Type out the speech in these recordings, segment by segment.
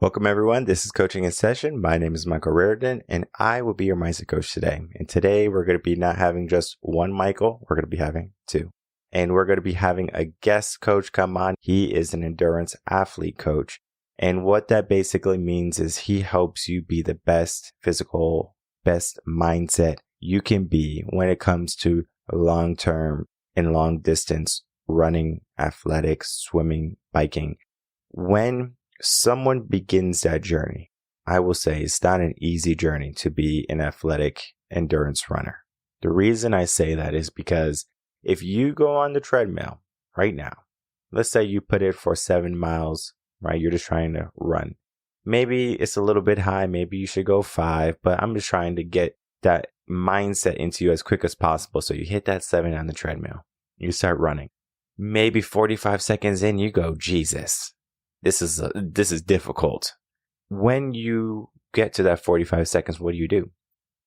Welcome, everyone. This is Coaching in Session. My name is Michael Rearden, and I will be your mindset coach today. And today we're going to be not having just one Michael. We're going to be having two. And we're going to be having a guest coach come on. He is an endurance athlete coach. And what that basically means is he helps you be the best physical, best mindset you can be when it comes to long-term and long-distance running, athletics, swimming, biking. When someone begins that journey, I will say it's not an easy journey to be an athletic endurance runner. The reason I say that is because if you go on the treadmill right now, let's say you put it for 7 miles, right? You're just trying to run. Maybe it's a little bit high. Maybe you should go 5, but I'm just trying to get that mindset into you as quick as possible. So you hit that 7 on the treadmill. You start running. Maybe 45 seconds in, you go, Jesus. This is difficult. When you get to that 45 seconds, what do?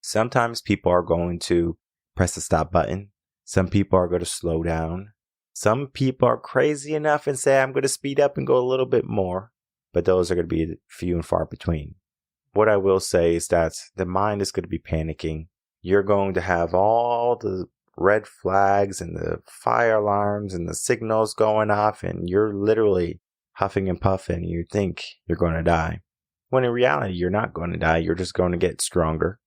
Sometimes people are going to press the stop button. Some people are going to slow down. Some people are crazy enough and say, I'm going to speed up and go a little bit more. But those are going to be few and far between. What I will say is that the mind is going to be panicking. You're going to have all the red flags and the fire alarms and the signals going off, and you're literally huffing and puffing. You think you're going to die, when in reality, you're not going to die. You're just going to get stronger.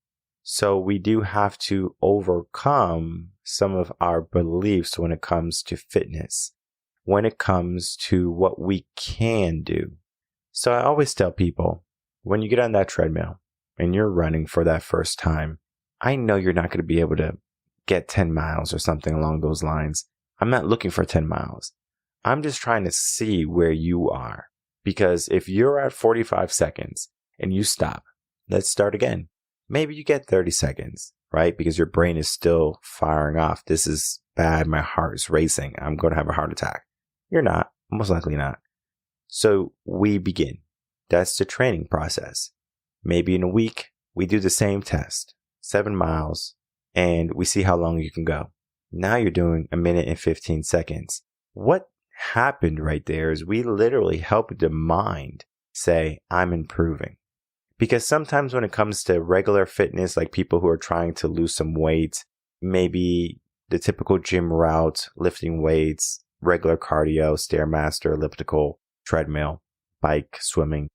So we do have to overcome some of our beliefs when it comes to fitness, when it comes to what we can do. So I always tell people, when you get on that treadmill and you're running for that first time, I know you're not going to be able to get 10 miles or something along those lines. I'm not looking for 10 miles. I'm just trying to see where you are, because if you're at 45 seconds and you stop, let's start again. Maybe you get 30 seconds, right? Because your brain is still firing off. This is bad. My heart is racing. I'm going to have a heart attack. You're not, most likely not. So we begin. That's the training process. Maybe in a week, we do the same test, 7 miles, and we see how long you can go. Now you're doing 1 minute and 15 seconds. What happened right there is we literally helped the mind say, I'm improving. Because sometimes when it comes to regular fitness, like people who are trying to lose some weight, maybe the typical gym route, lifting weights, regular cardio, Stairmaster, elliptical, treadmill, bike, swimming,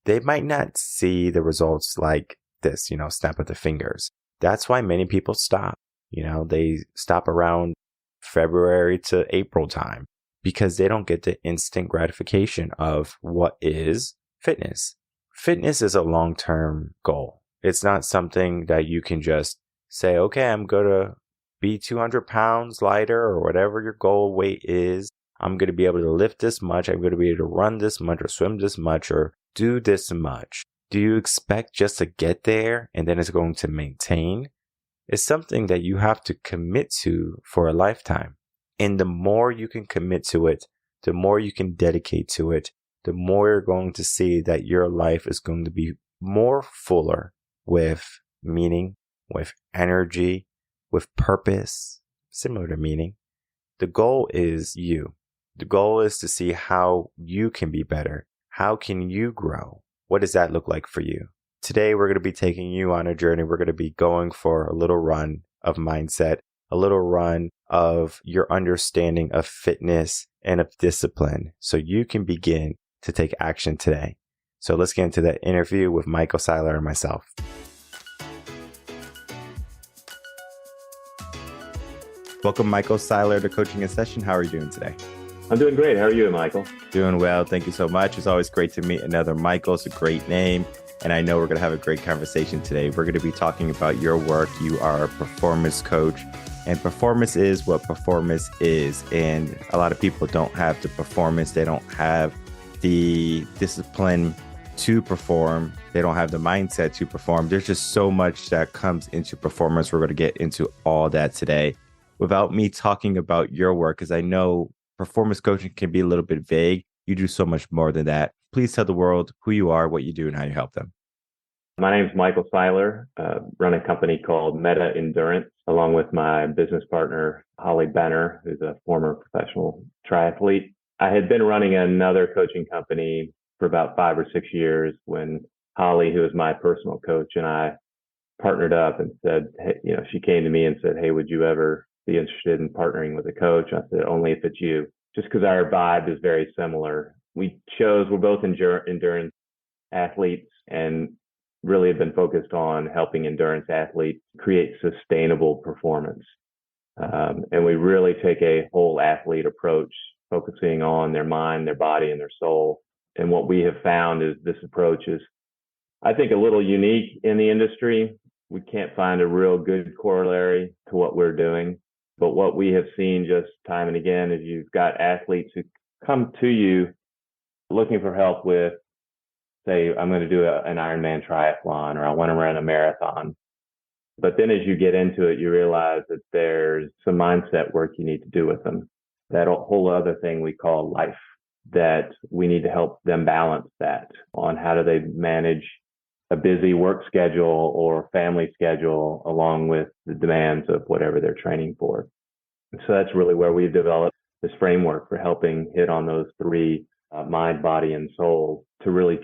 they might not see the results like this, snap of the fingers. That's why many people stop. They stop around February to April time, because they don't get the instant gratification of what is fitness. Fitness is a long-term goal. It's not something that you can just say, okay, I'm going to be 200 pounds lighter or whatever your goal weight is. I'm going to be able to lift this much. I'm going to be able to run this much or swim this much or do this much. Do you expect just to get there and then it's going to maintain? It's something that you have to commit to for a lifetime. And the more you can commit to it, the more you can dedicate to it, the more you're going to see that your life is going to be more fuller with meaning, with energy, with purpose, similar to meaning. The goal is you. The goal is to see how you can be better. How can you grow? What does that look like for you? Today, we're going to be taking you on a journey. We're going to be going for a little run of mindset, a little run of your understanding of fitness and of discipline, so you can begin to take action today. So let's get into that interview with Michael Seiler and myself. Welcome, Michael Seiler, to Coaching in Session. How are you doing today? I'm doing great. How are you, Michael? Doing well. Thank you so much. It's always great to meet another Michael. It's a great name. And I know we're going to have a great conversation today. We're going to be talking about your work. You are a performance coach, and performance is what performance is. And a lot of people don't have the performance. They don't have the discipline to perform. They don't have the mindset to perform. There's just so much that comes into performance. We're going to get into all that today. Without me talking about your work, because I know performance coaching can be a little bit vague. You do so much more than that. Please tell the world who you are, what you do, and how you help them. My name is Michael Seiler. Run a company called Meta Endurance, along with my business partner, Holly Benner, who's a former professional triathlete. I had been running another coaching company for about 5 or 6 years when Holly, who is my personal coach, and I partnered up and said, hey, she came to me and said, hey, would you ever be interested in partnering with a coach? I said, only if it's you, just because our vibe is very similar. We're both endurance athletes and really have been focused on helping endurance athletes create sustainable performance. And we really take a whole athlete approach, focusing on their mind, their body, and their soul. And what we have found is this approach is, I think, a little unique in the industry. We can't find a real good corollary to what we're doing. But what we have seen just time and again is you've got athletes who come to you looking for help with, say, I'm going to do an Ironman triathlon, or I want to run a marathon. But then as you get into it, you realize that there's some mindset work you need to do with them. That whole other thing we call life, that we need to help them balance that on how do they manage a busy work schedule or family schedule along with the demands of whatever they're training for. And so that's really where we've developed this framework for helping hit on those three, mind, body, and soul, to really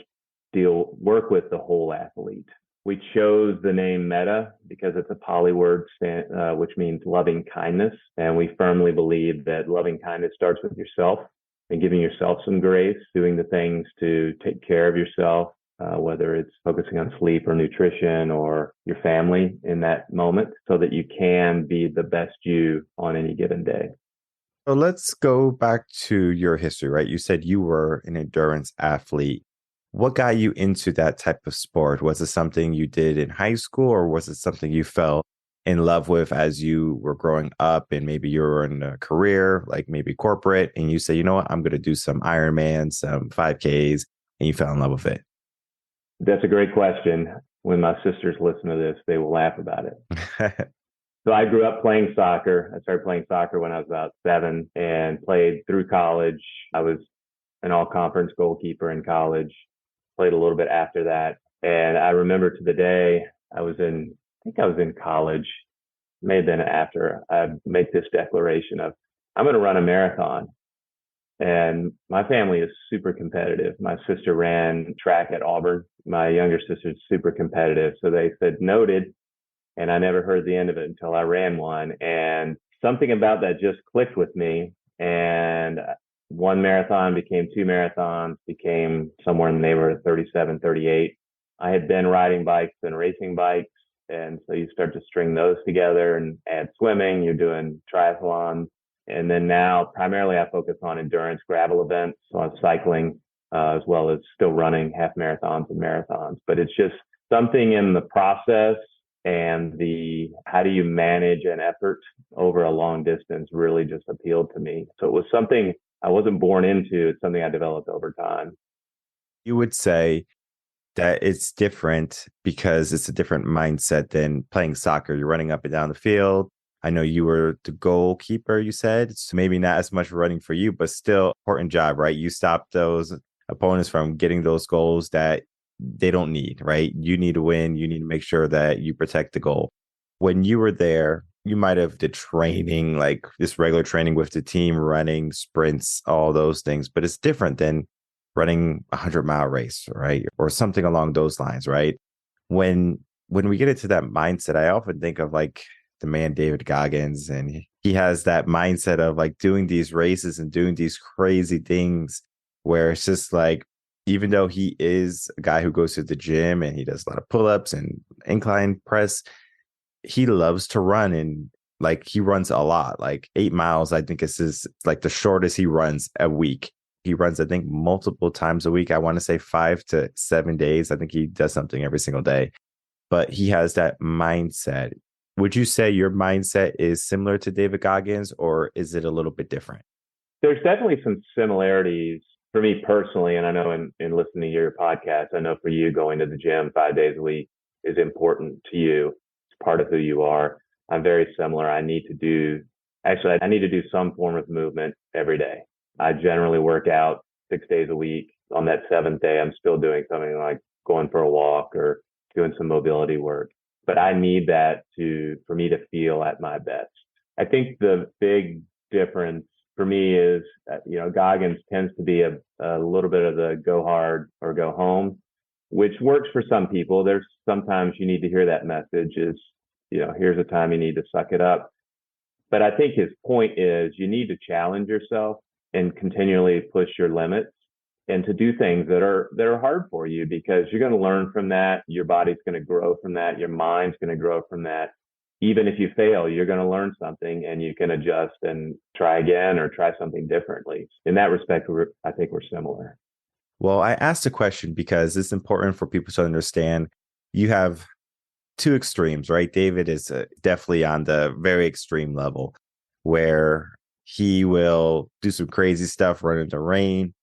work with the whole athlete. We chose the name Meta because it's a Pali word, which means loving kindness. And we firmly believe that loving kindness starts with yourself and giving yourself some grace, doing the things to take care of yourself, whether it's focusing on sleep or nutrition or your family in that moment, so that you can be the best you on any given day. So let's go back to your history, right? You said you were an endurance athlete. What got you into that type of sport? Was it something you did in high school, or was it something you fell in love with as you were growing up and maybe you were in a career, like maybe corporate, and you say, you know what, I'm going to do some Ironman, some 5Ks, and you fell in love with it? That's a great question. When my sisters listen to this, they will laugh about it. So I grew up playing soccer. I started playing soccer when I was about 7 and played through college. I was an all-conference goalkeeper in college, played a little bit after that. And I remember to the day I think I was in college, may have been after, I make this declaration of, I'm going to run a marathon. And my family is super competitive. My sister ran track at Auburn. My younger sister's super competitive. So they said, noted. And I never heard the end of it until I ran one. And something about that just clicked with me. And one marathon became 2 marathons, became somewhere in the neighborhood of 37, 38. I had been riding bikes and racing bikes. And so you start to string those together and add swimming, you're doing triathlons. And then now primarily I focus on endurance gravel events, so on cycling, as well as still running half marathons and marathons. But it's just something in the process and how do you manage an effort over a long distance really just appealed to me. So it was something I wasn't born into. It's something I developed over time. You would say that it's different because it's a different mindset than playing soccer. You're running up and down the field. I know you were the goalkeeper, you said, so maybe not as much running for you, but still important job, right? You stop those opponents from getting those goals that they don't need, right? You need to win. You need to make sure that you protect the goal. When you were there, you might have did training, like this regular training with the team, running, sprints, all those things, but it's different than running a 100-mile race, right? Or something along those lines, right? When we get into that mindset, I often think of like the man David Goggins, and he has that mindset of like doing these races and doing these crazy things where it's just like, even though he is a guy who goes to the gym and he does a lot of pull-ups and incline press, he loves to run, and like he runs a lot, like 8 miles. I think it's like the shortest he runs a week. He runs, I think, multiple times a week. I want to say 5 to 7 days. I think he does something every single day, but he has that mindset. Would you say your mindset is similar to David Goggins, or is it a little bit different? There's definitely some similarities for me personally. And I know in listening to your podcast, I know for you, going to the gym 5 days a week is important to you. It's part of who you are. I'm very similar. I need to do some form of movement every day. I generally work out 6 days a week. On that 7th day, I'm still doing something like going for a walk or doing some mobility work. But I need that for me to feel at my best. I think the big difference for me is, Goggins tends to be a little bit of the go hard or go home, which works for some people. There's sometimes you need to hear that message is, here's a time you need to suck it up. But I think his point is you need to challenge yourself and continually push your limits and to do things that are hard for you, because you're going to learn from that. Your body's going to grow from that. Your mind's going to grow from that. Even if you fail, you're going to learn something and you can adjust and try again or try something differently. In that respect, I think we're similar. Well, I asked a question because it's important for people to understand you have two extremes, right? David is definitely on the very extreme level where he will do some crazy stuff, run in the rain.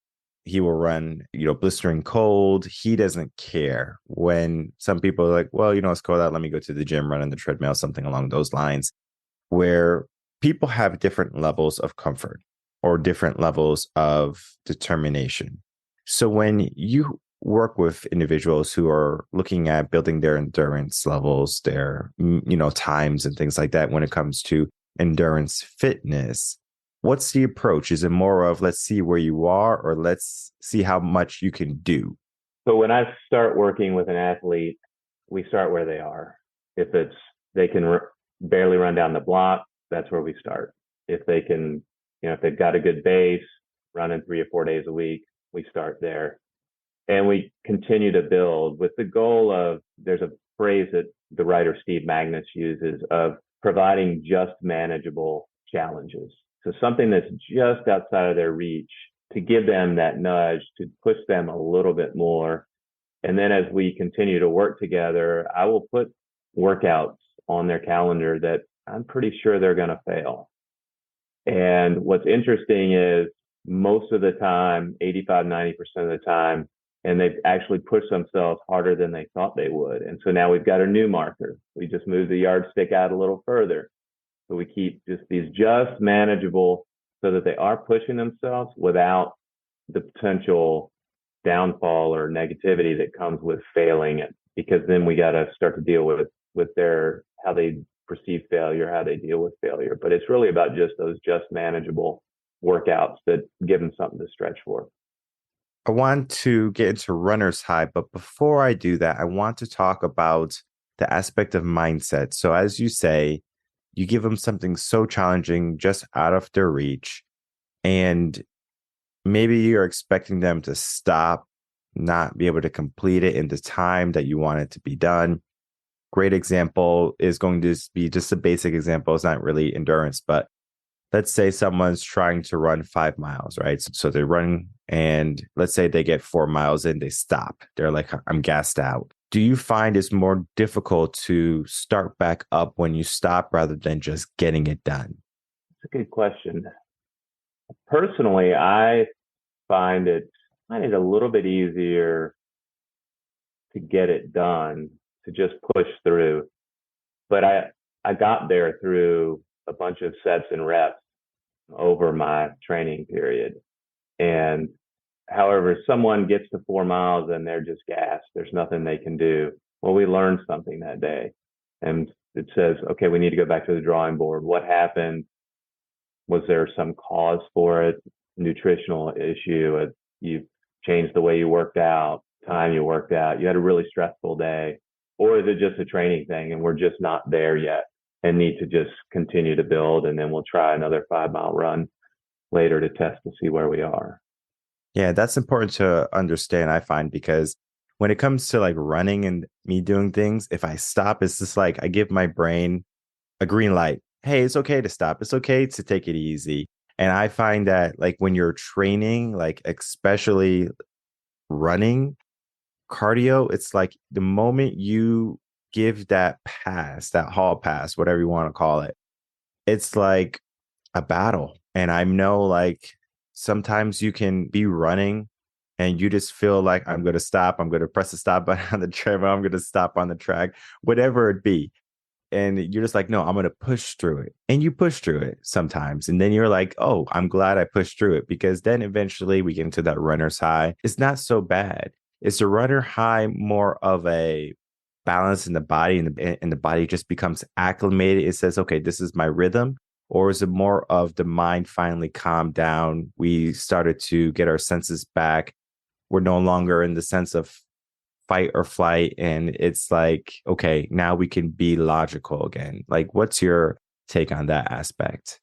He will run, blistering cold. He doesn't care when some people are like, well, it's cold out. Let me go to the gym, run on the treadmill, something along those lines, where people have different levels of comfort or different levels of determination. So when you work with individuals who are looking at building their endurance levels, their, times and things like that, when it comes to endurance fitness, what's the approach? Is it more of let's see where you are or let's see how much you can do? So when I start working with an athlete, we start where they are. If they can barely run down the block, that's where we start. If they can, if they've got a good base, running 3 or 4 days a week, we start there. And we continue to build with the goal of, there's a phrase that the writer Steve Magnus uses of providing just manageable challenges. So something that's just outside of their reach to give them that nudge, to push them a little bit more. And then as we continue to work together, I will put workouts on their calendar that I'm pretty sure they're going to fail. And what's interesting is most of the time, 85, 90% of the time, and they've actually pushed themselves harder than they thought they would. And so now we've got a new marker. We just moved the yardstick out a little further. So we keep just these just manageable so that they are pushing themselves without the potential downfall or negativity that comes with failing it. Because then we got to start to deal with their, how they perceive failure, how they deal with failure. But it's really about just those just manageable workouts that give them something to stretch for. I want to get into runner's high, but before I do that, I want to talk about the aspect of mindset. So as you say, you give them something so challenging, just out of their reach, and maybe you're expecting them to stop, not be able to complete it in the time that you want it to be done. Great example is going to be just a basic example. It's not really endurance, but let's say someone's trying to run 5 miles, right? So they're running and let's say they get 4 miles in, they stop. They're like, I'm gassed out. Do you find it's more difficult to start back up when you stop rather than just getting it done? It's a good question. Personally, I find it a little bit easier to get it done, to just push through. But I got there through a bunch of sets and reps over my training period. And however, someone gets to 4 miles and they're just gassed. There's nothing they can do. Well, we learned something that day. And it says, okay, we need to go back to the drawing board. What happened? Was there some cause for it? Nutritional issue? You changed the way you worked out, time you worked out. You had a really stressful day. Or is it just a training thing and we're just not there yet and need to just continue to build, and then we'll try another 5-mile run later to test to see where we are. Yeah, that's important to understand, I find, because when it comes to like running and me doing things, if I stop, it's just like I give my brain a green light. Hey, it's okay to stop. It's okay to take it easy. And I find that like when you're training, like especially running, cardio, it's like the moment you give that pass, that hall pass, whatever you want to call it, it's like a battle. And I know like sometimes you can be running and you just feel like I'm going to stop. I'm going to press the stop button on the treadmill. I'm going to stop on the track, whatever it be. And you're just like, no, I'm going to push through it. And you push through it sometimes. And then you're like, oh, I'm glad I pushed through it, because then eventually we get into that runner's high. It's not so bad. It's a runner high more of a balance in the body, and the body just becomes acclimated. It says, okay, this is my rhythm. Or is it more of the mind finally calmed down? We started to get our senses back. We're no longer in the sense of fight or flight. And it's like, okay, now we can be logical again. Like, what's your take on that aspect?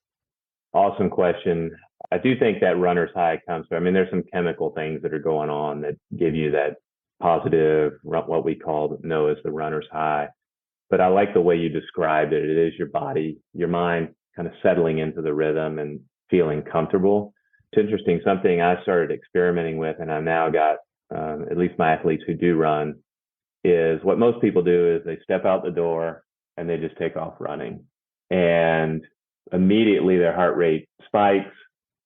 Awesome question. I do think that runner's high comes from, I mean, there's some chemical things that are going on that give you that positive, what we know as the runner's high. But I like the way you described it. It is your body, your mind kind of settling into the rhythm and feeling comfortable. It's interesting. Something I started experimenting with, and I've now got at least my athletes who do run, is what most people do is they step out the door and they just take off running. And immediately their heart rate spikes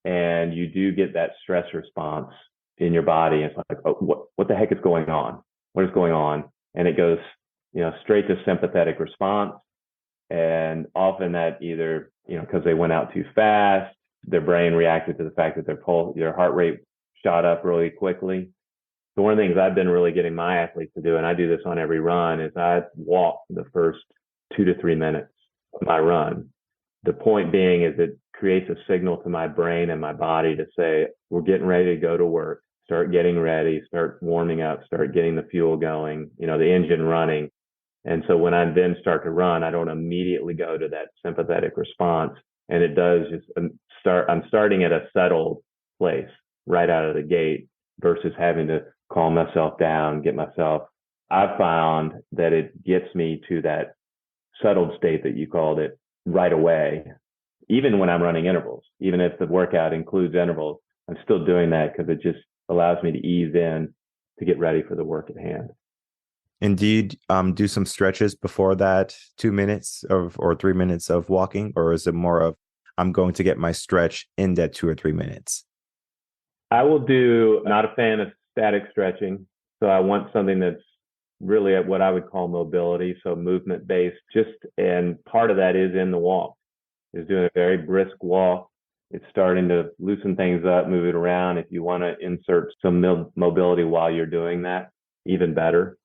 and you do get that stress response in your body. It's like, oh, what the heck is going on? What is going on? And it goes, straight to sympathetic response. And often that either, because they went out too fast, their brain reacted to the fact that their heart rate shot up really quickly. So one of the things I've been really getting my athletes to do, and I do this on every run, is I walk the first 2 to 3 minutes of my run. The point being is it creates a signal to my brain and my body to say, we're getting ready to go to work. Start getting ready, start warming up, start getting the fuel going, the engine running. And so when I then start to run, I don't immediately go to that sympathetic response. And it does just I'm starting at a settled place right out of the gate versus having to calm myself down, I've found that it gets me to that settled state that you called it right away. Even when I'm running intervals, even if the workout includes intervals, I'm still doing that because it just allows me to ease in to get ready for the work at hand. Indeed, do some stretches before that 2 minutes or 3 minutes of walking, or is it more of I'm going to get my stretch in that 2 or 3 minutes? Not a fan of static stretching. So I want something that's really at what I would call mobility. So movement based, and part of that is in the walk, is doing a very brisk walk. It's starting to loosen things up, move it around. If you want to insert some mobility while you're doing that, even better.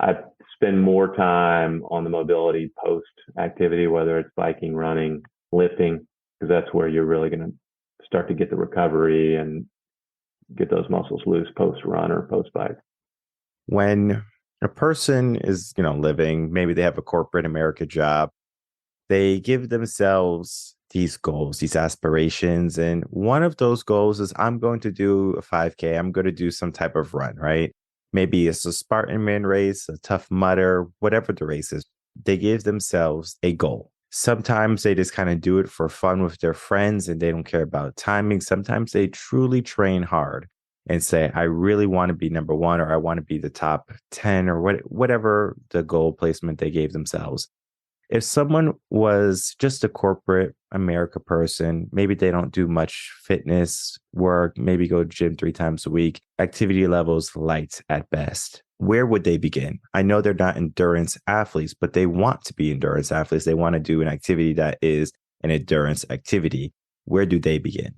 I spend more time on the mobility post activity, whether it's biking, running, lifting, because that's where you're really going to start to get the recovery and get those muscles loose post run or post bike. When a person is, living, maybe they have a corporate America job, they give themselves these goals, these aspirations. And one of those goals is I'm going to do a 5K. I'm going to do some type of run, right? Maybe it's a Spartan man race, a Tough Mudder, whatever the race is. They give themselves a goal. Sometimes they just kind of do it for fun with their friends and they don't care about timing. Sometimes they truly train hard and say, I really want to be number one, or I want to be the top 10, or whatever the goal placement they gave themselves. If someone was just a corporate America person, maybe they don't do much fitness work, maybe go to gym 3 times a week, activity levels light at best, where would they begin? I know they're not endurance athletes, but they want to be endurance athletes. They want to do an activity that is an endurance activity. Where do they begin?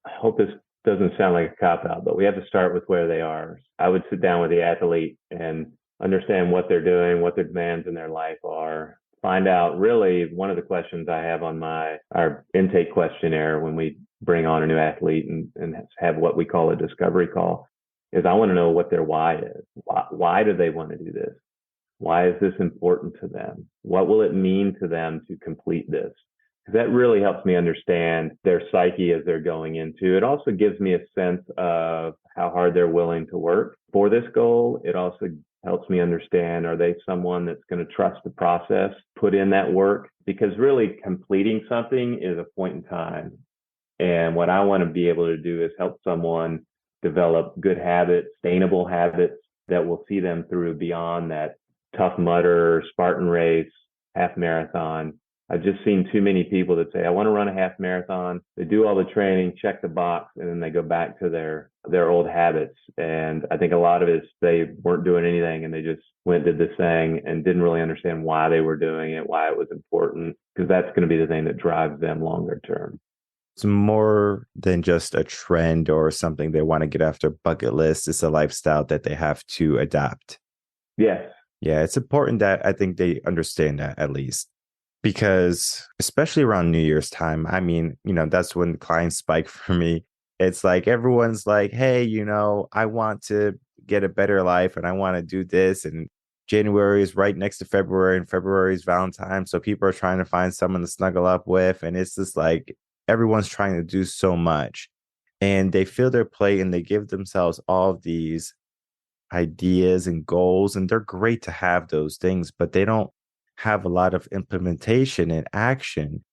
I hope this doesn't sound like a cop-out, but we have to start with where they are. I would sit down with the athlete and understand what they're doing, what their demands in their life are. Find out, really, one of the questions I have on our intake questionnaire when we bring on a new athlete and have what we call a discovery call is I want to know what their why is. Why do they want to do this? Why is this important to them? What will it mean to them to complete this? Because that really helps me understand their psyche as they're going into. It also gives me a sense of how hard they're willing to work for this goal. It also helps me understand, are they someone that's going to trust the process, put in that work? Because really completing something is a point in time. And what I want to be able to do is help someone develop good habits, sustainable habits that will see them through beyond that Tough Mudder, Spartan race, half marathon. I've just seen too many people that say, I want to run a half marathon. They do all the training, check the box, and then they go back to their old habits. And I think a lot of it is they weren't doing anything and they just went and did this thing and didn't really understand why they were doing it, why it was important, because that's going to be the thing that drives them longer term. It's more than just a trend or something they want to get after bucket list. It's a lifestyle that they have to adapt. Yes. Yeah, it's important that I think they understand that at least. because especially around New Year's time, I mean, that's when the clients spike for me. It's like everyone's like, hey, I want to get a better life and I want to do this. And January is right next to February and February is Valentine's. So people are trying to find someone to snuggle up with. And it's just like everyone's trying to do so much and they fill their plate and they give themselves all of these ideas and goals, and they're great to have those things, but they don't have a lot of implementation and action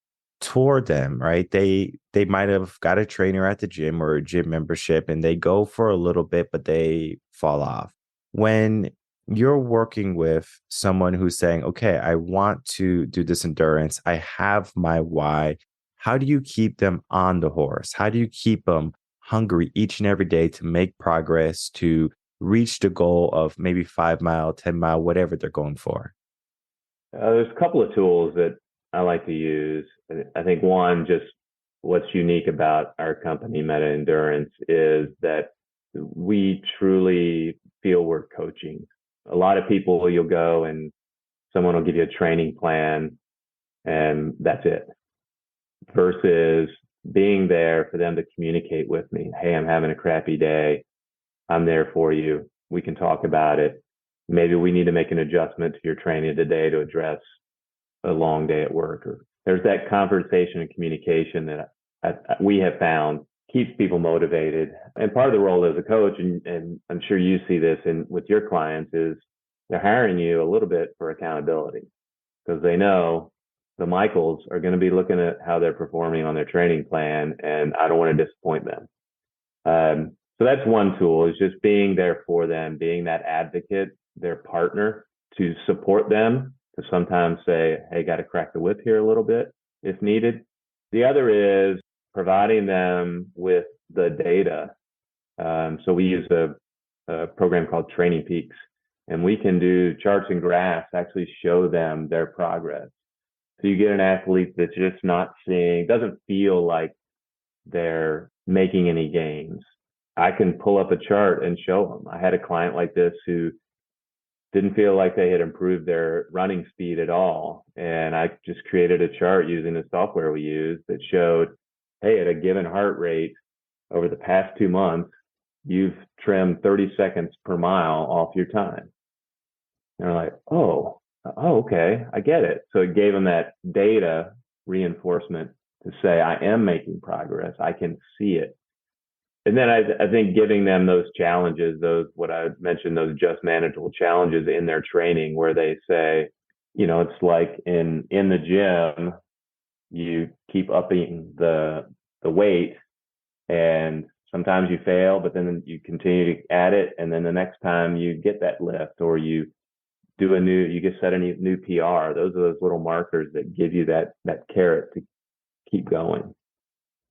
toward them, right? They might have got a trainer at the gym or a gym membership and they go for a little bit, but they fall off. When you're working with someone who's saying, okay, I want to do this endurance, I have my why. How do you keep them on the horse? How do you keep them hungry each and every day to make progress, to reach the goal of maybe 5 mile, 10 mile, whatever they're going for? There's a couple of tools that I like to use. I think one, just what's unique about our company, Meta Endurance, is that we truly feel we're coaching. A lot of people, you'll go and someone will give you a training plan and that's it. Versus being there for them to communicate with me. Hey, I'm having a crappy day. I'm there for you. We can talk about it. Maybe we need to make an adjustment to your training today to address a long day at work. Or there's that conversation and communication that we have found keeps people motivated. And part of the role as a coach, and I'm sure you see this with your clients, is they're hiring you a little bit for accountability because they know the Michaels are going to be looking at how they're performing on their training plan, and I don't want to disappoint them. So that's one tool, is just being there for them, being that advocate, their partner, to support them, to sometimes say, hey, got to crack the whip here a little bit if needed. The other is providing them with the data. So we use a program called Training Peaks, and we can do charts and graphs, actually show them their progress. So you get an athlete that's just not seeing, doesn't feel like they're making any gains. I can pull up a chart and show them. I had a client like this who didn't feel like they had improved their running speed at all. And I just created a chart using the software we use that showed, hey, at a given heart rate over the past 2 months, you've trimmed 30 seconds per mile off your time. And they're like, oh, okay, I get it. So it gave them that data reinforcement to say, I am making progress. I can see it. And then I think giving them those challenges, what I mentioned, those just manageable challenges in their training, where they say, it's like in the gym, you keep upping the weight, and sometimes you fail, but then you continue to add it, and then the next time you get that lift, or you get set a new PR. Those are those little markers that give you that carrot to keep going.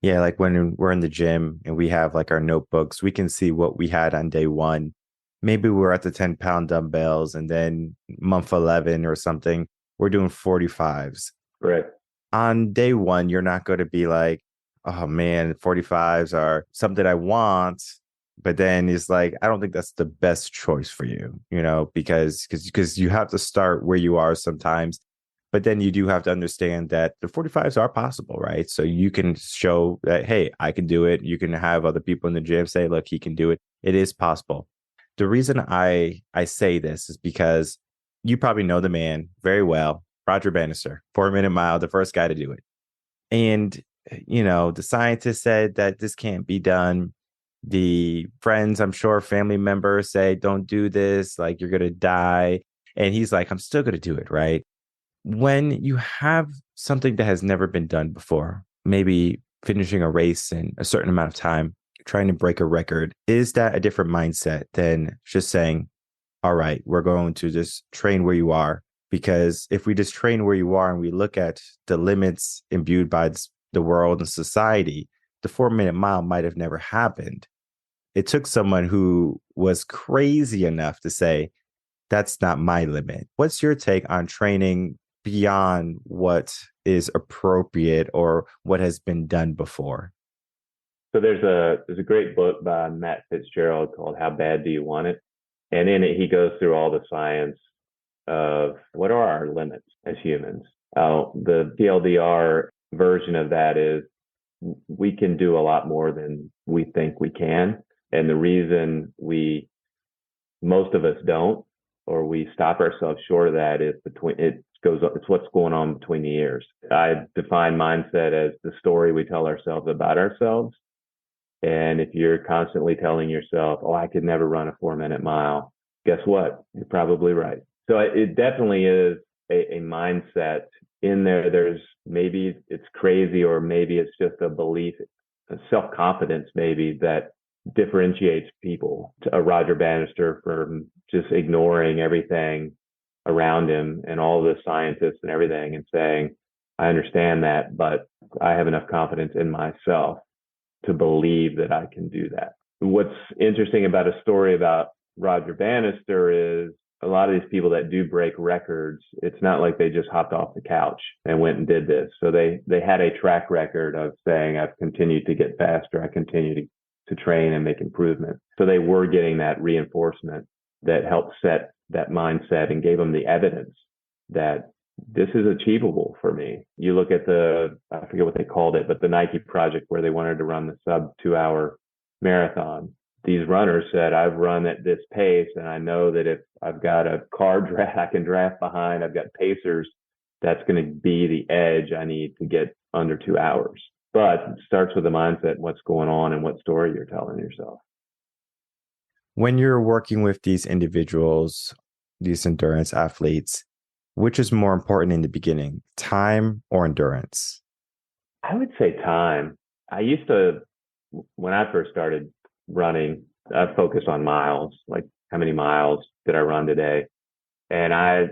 Yeah, like when we're in the gym and we have like our notebooks, we can see what we had on day one. Maybe we're at the 10-pound dumbbells, and then month 11 or something, we're doing 45s. Right. On day one, you're not going to be like, oh man, 45s are something I want. But then it's like, I don't think that's the best choice for you, because you have to start where you are sometimes. But then you do have to understand that the 45s are possible, right? So you can show that, hey, I can do it. You can have other people in the gym say, look, he can do it. It is possible. The reason I say this is because you probably know the man very well, Roger Bannister, 4-minute mile, the first guy to do it. And, the scientists said that this can't be done. The friends, I'm sure, family members say, don't do this, like you're going to die. And he's like, I'm still going to do it, right? When you have something that has never been done before, maybe finishing a race in a certain amount of time, trying to break a record, is that a different mindset than just saying, all right, we're going to just train where you are? Because if we just train where you are and we look at the limits imbued by the world and society, the 4-minute mile might have never happened. It took someone who was crazy enough to say, that's not my limit. What's your take on training beyond what is appropriate or what has been done before? So there's a great book by Matt Fitzgerald called How Bad Do You Want It? And in it, he goes through all the science of what are our limits as humans. The TLDR version of that is we can do a lot more than we think we can. And the reason most of us don't, or we stop ourselves short of that is it's what's going on between the ears. I define mindset as the story we tell ourselves about ourselves. And if you're constantly telling yourself, oh, I could never run a 4-minute mile, guess what? You're probably right. So it definitely is a mindset in there. There's maybe it's crazy, or maybe it's just a belief, a self-confidence maybe that differentiates people. A Roger Bannister from just ignoring everything around him and all the scientists and everything and saying, I understand that, but I have enough confidence in myself to believe that I can do that. What's interesting about a story about Roger Bannister is a lot of these people that do break records, it's not like they just hopped off the couch and went and did this. So they had a track record of saying, I've continued to get faster. I continue to train and make improvements. So they were getting that reinforcement that helped set that mindset and gave them the evidence that this is achievable for me. You look at I forget what they called it, but the Nike project where they wanted to run the sub 2-hour marathon. These runners said, I've run at this pace, and I know that if I've got a car I can draft behind, I've got pacers, that's going to be the edge I need to get under 2 hours. But it starts with the mindset, what's going on and what story you're telling yourself. When you're working with these individuals, these endurance athletes, which is more important in the beginning, time or endurance? I would say time. When I first started running, I focused on miles, like how many miles did I run today? And I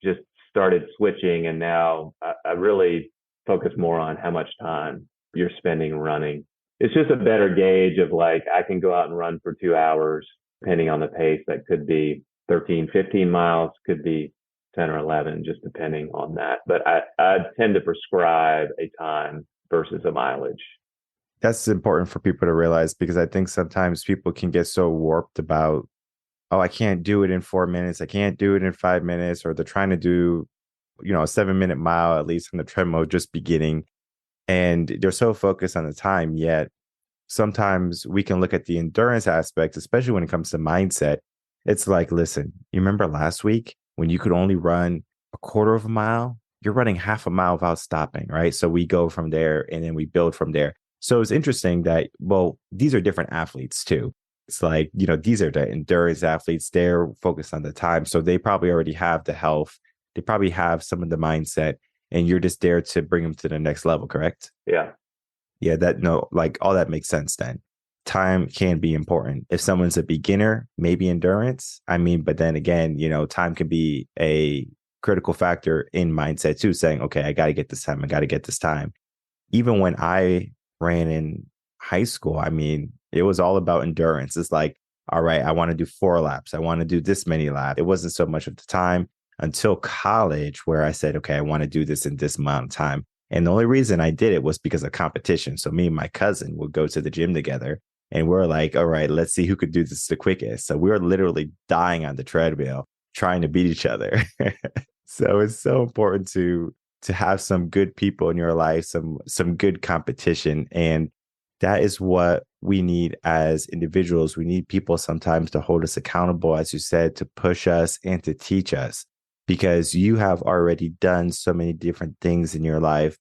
just started switching, and now I really focus more on how much time you're spending running. It's just a better gauge of like, I can go out and run for 2 hours, depending on the pace. That could be 13, 15 miles, could be 10 or 11, just depending on that. But I tend to prescribe a time versus a mileage. That's important for people to realize, because I think sometimes people can get so warped about, oh, I can't do it in 4 minutes. I can't do it in 5 minutes. Or they're trying to do, a 7-minute mile, at least on the treadmill, just beginning. And they're so focused on the time. Yet sometimes we can look at the endurance aspect, especially when it comes to mindset. It's like, listen, you remember last week when you could only run a quarter of a mile? You're running half a mile without stopping, right? So we go from there and then we build from there. So it's interesting that, well, these are different athletes too. It's like, these are the endurance athletes. They're focused on the time. So they probably already have the health. They probably have some of the mindset, and you're just there to bring them to the next level, correct? Yeah. Yeah, all that makes sense then. Time can be important. If someone's a beginner, maybe endurance. But then again, time can be a critical factor in mindset too, saying, okay, I got to get this time. I got to get this time. Even when I ran in high school, it was all about endurance. It's like, all right, I want to do 4 laps. I want to do this many laps. It wasn't so much of the time until college where I said, okay, I want to do this in this amount of time. And the only reason I did it was because of competition. So me and my cousin would go to the gym together, and we're like, all right, let's see who could do this the quickest. So we were literally dying on the treadmill trying to beat each other. So it's so important to have some good people in your life, some good competition. And that is what we need as individuals. We need people sometimes to hold us accountable, as you said, to push us and to teach us, because you have already done so many different things in your life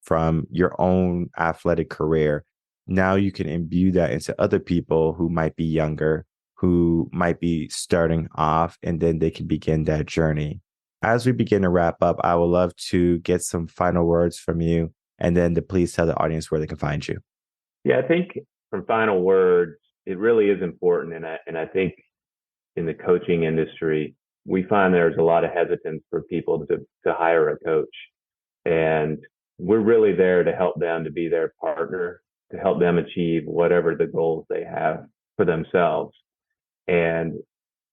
from your own athletic career. Now you can imbue that into other people who might be younger, who might be starting off, and then they can begin that journey. As we begin to wrap up, I would love to get some final words from you, and then to please tell the audience where they can find you. Yeah, I think from final words, it really is important. And I think in the coaching industry, we find there's a lot of hesitance for people to hire a coach. And we're really there to help them, to be their partner, to help them achieve whatever the goals they have for themselves. And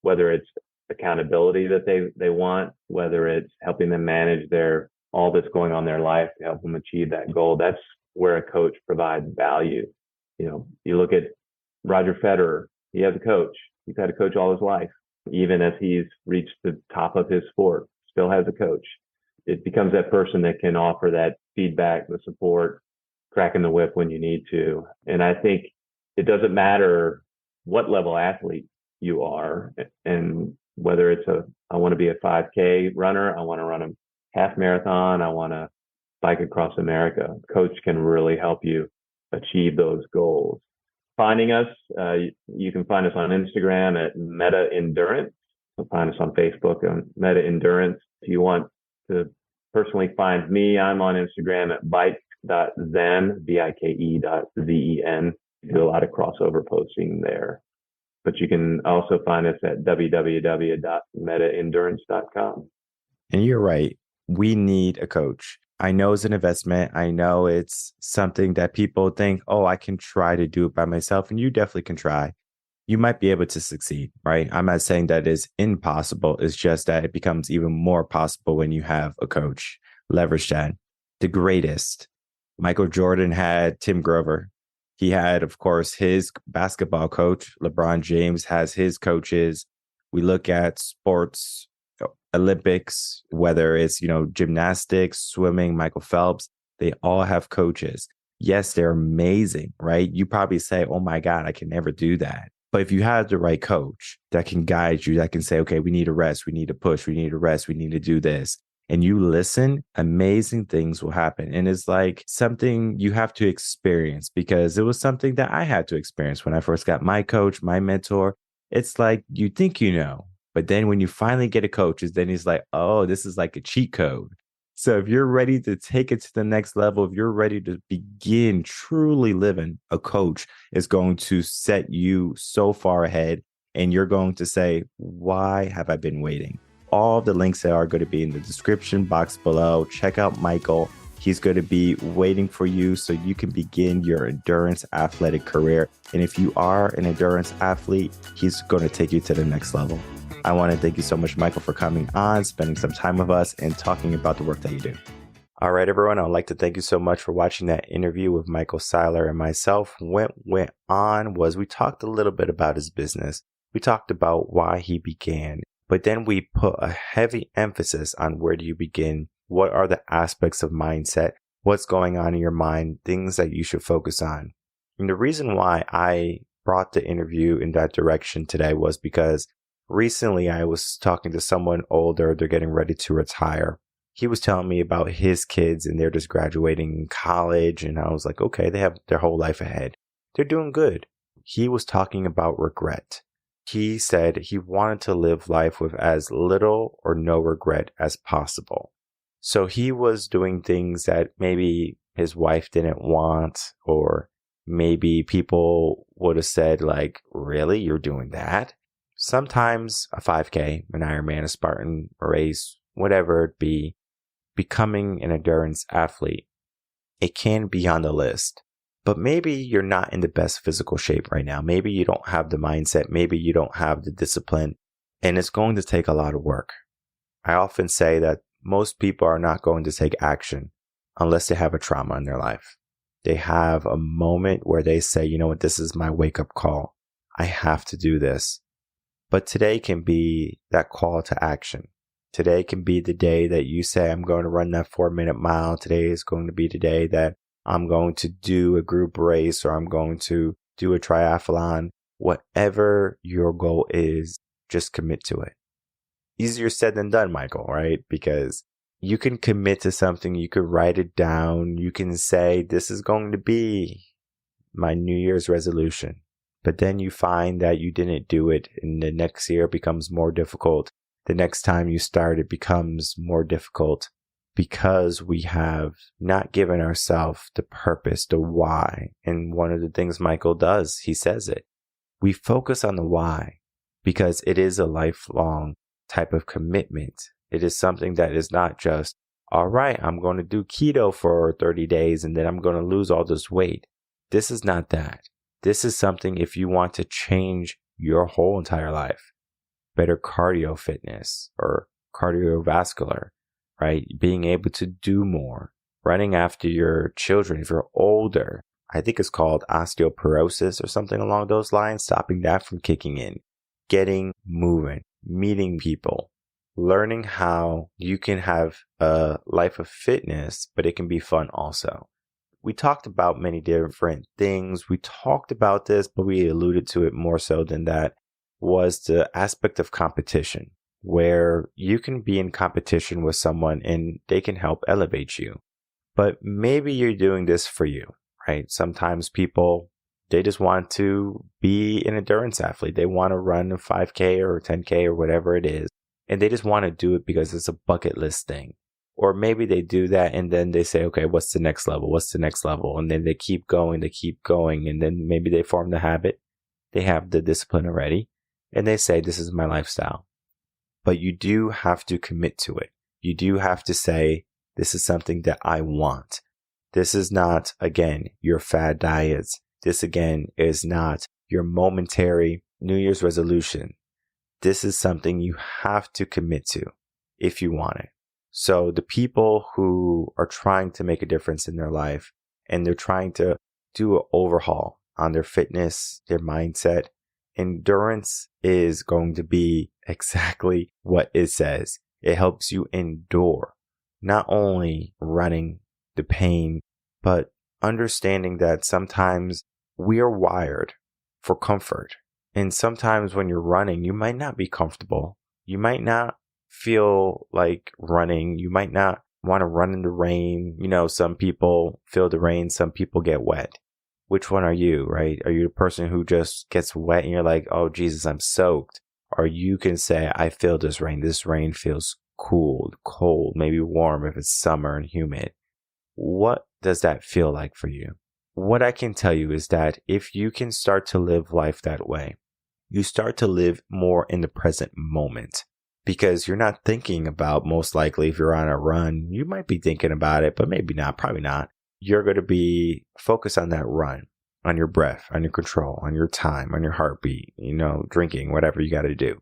whether it's accountability that they want, whether it's helping them manage all that's going on in their life to help them achieve that goal, that's where a coach provides value. You look at Roger Federer, he has a coach. He's had a coach all his life. Even as he's reached the top of his sport, still has a coach. it becomes that person that can offer that feedback, the support, cracking the whip when you need to. And I think it doesn't matter what level athlete you are, and whether it's I want to be a 5K runner, I want to run a half marathon, I want to bike across America. Coach can really help you achieve those goals. Finding us, you can find us on Instagram at Meta Endurance. You'll find us on Facebook on Meta Endurance. If you want to personally find me, I'm on Instagram at bike.zen, bike.zen. Do a lot of crossover posting there. But you can also find us at www.metaendurance.com. And you're right. We need a coach. I know it's an investment. I know it's something that people think, oh, I can try to do it by myself. And you definitely can try. You might be able to succeed, right? I'm not saying that it's impossible. It's just that it becomes even more possible when you have a coach. Leverage that. The greatest. Michael Jordan had Tim Grover. He had, of course, his basketball coach. LeBron James has his coaches. We look at sports, Olympics, whether it's, gymnastics, swimming, Michael Phelps, they all have coaches. Yes, they're amazing, right? You probably say, oh my God, I can never do that. But if you have the right coach that can guide you, that can say, okay, we need to rest, we need to push, we need to rest, we need to do this, and you listen, amazing things will happen. And it's like something you have to experience, because it was something that I had to experience when I first got my coach, my mentor. It's like you think you know, but then when you finally get a coach, then he's like, oh, this is like a cheat code. So if you're ready to take it to the next level, if you're ready to begin truly living, a coach is going to set you so far ahead, and you're going to say, why have I been waiting? All the links are going to be in the description box below. Check out Michael. He's going to be waiting for you so you can begin your endurance athletic career. And if you are an endurance athlete, he's going to take you to the next level. I want to thank you so much, Michael, for coming on, spending some time with us, and talking about the work that you do. All right, everyone. I'd like to thank you so much for watching that interview with Michael Seiler and myself. What went on was we talked a little bit about his business. We talked about why he began, but then we put a heavy emphasis on where do you begin? What are the aspects of mindset? What's going on in your mind? Things that you should focus on. And the reason why I brought the interview in that direction today was because recently I was talking to someone older. They're getting ready to retire. He was telling me about his kids, and they're just graduating college. And I was like, okay, they have their whole life ahead. They're doing good. He was talking about regret. He said he wanted to live life with as little or no regret as possible. So he was doing things that maybe his wife didn't want, or maybe people would have said like, really, you're doing that? Sometimes a 5K, an Ironman, a Spartan race, whatever it be, becoming an endurance athlete, it can be on the list. But maybe you're not in the best physical shape right now. Maybe you don't have the mindset. Maybe you don't have the discipline. And it's going to take a lot of work. I often say that most people are not going to take action unless they have a trauma in their life. They have a moment where they say, you know what, this is my wake-up call. I have to do this. But today can be that call to action. Today can be the day that you say, I'm going to run that 4-minute mile. Today is going to be the day that I'm going to do a group race, or I'm going to do a triathlon. Whatever your goal is, just commit to it. Easier said than done, Michael, right? Because you can commit to something. You can write it down. You can say, this is going to be my New Year's resolution. But then you find that you didn't do it, and the next year becomes more difficult. The next time you start, it becomes more difficult, because we have not given ourselves the purpose, the why. And one of the things Michael does, he says it. We focus on the why because it is a lifelong type of commitment. It is something that is not just, all right, I'm going to do keto for 30 days and then I'm going to lose all this weight. This is not that. This is something if you want to change your whole entire life, better cardio fitness or cardiovascular, right? Being able to do more, running after your children if you're older. I think it's called osteoporosis or something along those lines, stopping that from kicking in, getting moving, meeting people, learning how you can have a life of fitness, but it can be fun also. We talked about many different things. We talked about this, but we alluded to it more so than that, was the aspect of competition, where you can be in competition with someone and they can help elevate you. But maybe you're doing this for you, right? Sometimes people, they just want to be an endurance athlete. They want to run a 5K or a 10K or whatever it is. And they just want to do it because it's a bucket list thing. Or maybe they do that and then they say, okay, what's the next level? What's the next level? And then they keep going. And then maybe they form the habit. They have the discipline already. And they say, this is my lifestyle. But you do have to commit to it. You do have to say, this is something that I want. This is not, again, your fad diets. This, again, is not your momentary New Year's resolution. This is something you have to commit to if you want it. So the people who are trying to make a difference in their life and they're trying to do an overhaul on their fitness, their mindset, endurance is going to be exactly what it says. It helps you endure not only running, the pain, but understanding that sometimes we are wired for comfort. And sometimes when you're running, you might not be comfortable. You might not feel like running. You might not want to run in the rain. You know, some people feel the rain, some people get wet. Which one are you, right? Are you the person who just gets wet and you're like, oh, Jesus, I'm soaked? Or you can say, I feel this rain. This rain feels cool, cold, maybe warm if it's summer and humid. What does that feel like for you? What I can tell you is that if you can start to live life that way, you start to live more in the present moment. Because you're not thinking about, most likely, if you're on a run, you might be thinking about it, but maybe not, probably not. You're going to be focused on that run, on your breath, on your control, on your time, on your heartbeat, drinking, whatever you got to do.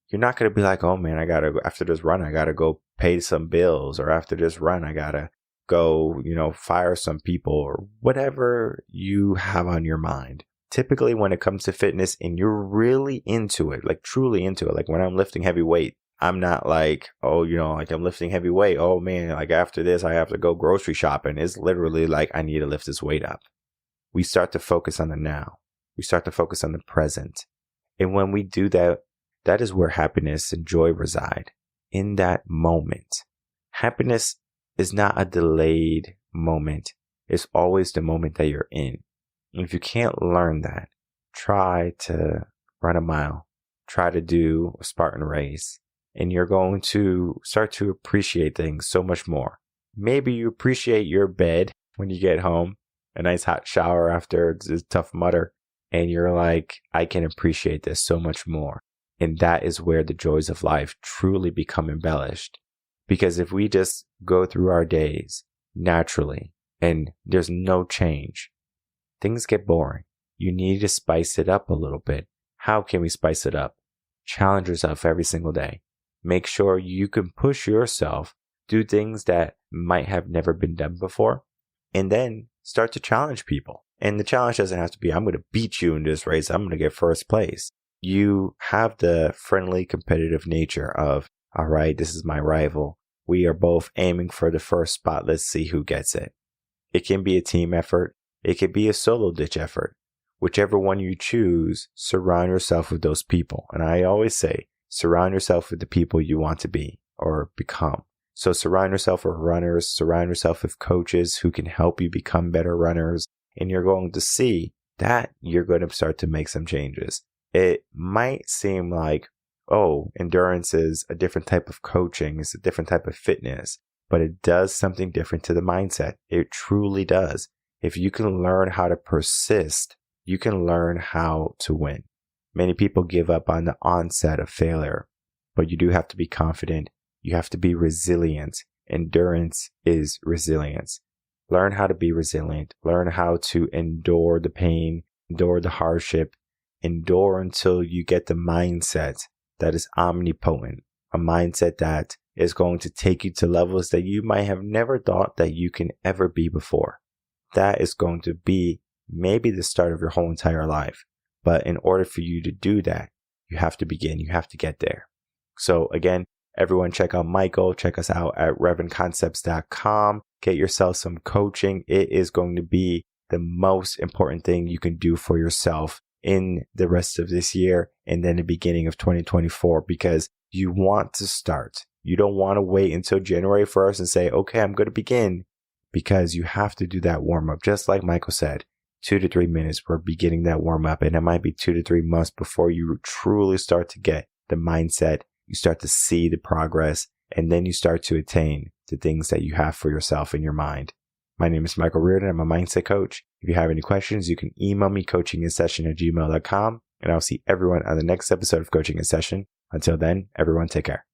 You're not going to be like, oh man, after this run, I got to go pay some bills, or after this run, I got to go, fire some people, or whatever you have on your mind. Typically, when it comes to fitness and you're really into it, like truly into it, like when I'm lifting heavy weight, I'm not like, like I'm lifting heavy weight. Oh man, like after this, I have to go grocery shopping. It's literally like, I need to lift this weight up. We start to focus on the now. We start to focus on the present. And when we do that, that is where happiness and joy reside, in that moment. Happiness is not a delayed moment. It's always the moment that you're in. And if you can't learn that, try to run a mile. Try to do a Spartan race. And you're going to start to appreciate things so much more. Maybe you appreciate your bed when you get home, a nice hot shower after this tough mutter, and you're like, I can appreciate this so much more. And that is where the joys of life truly become embellished. Because if we just go through our days naturally and there's no change, things get boring. You need to spice it up a little bit. How can we spice it up? Challenge yourself every single day. Make sure you can push yourself, do things that might have never been done before, and then start to challenge people. And the challenge doesn't have to be, I'm going to beat you in this race. I'm going to get first place. You have the friendly, competitive nature of, all right, this is my rival. We are both aiming for the first spot. Let's see who gets it. It can be a team effort. It could be a solo ditch effort. Whichever one you choose, surround yourself with those people. And I always say, surround yourself with the people you want to be or become. So surround yourself with runners, surround yourself with coaches who can help you become better runners. And you're going to see that you're going to start to make some changes. It might seem like, oh, endurance is a different type of coaching. It's a different type of fitness, but it does something different to the mindset. It truly does. If you can learn how to persist, you can learn how to win. Many people give up on the onset of failure, but you do have to be confident. You have to be resilient. Endurance is resilience. Learn how to be resilient. Learn how to endure the pain, endure the hardship, endure until you get the mindset that is omnipotent, a mindset that is going to take you to levels that you might have never thought that you can ever be before. That is going to be maybe the start of your whole entire life. But in order for you to do that, you have to begin. You have to get there. So again, Everyone check out Michael. Check us out at revenconcepts.com. Get yourself some coaching. It is going to be the most important thing you can do for yourself in the rest of this year and then the beginning of 2024, because you want to start. You don't want to wait until January 1st and say, okay, I'm going to begin, because you have to do that warm up. Just like Michael said, 2 to 3 minutes, we're beginning that warm up, and it might be 2 to 3 months before you truly start to get the mindset. You start to see the progress, and then you start to attain the things that you have for yourself in your mind. My name is Michael Rearden. I'm a mindset coach. If you have any questions, you can email me coachinginsession@gmail.com, and I'll see everyone on the next episode of Coaching in Session. Until then, everyone take care.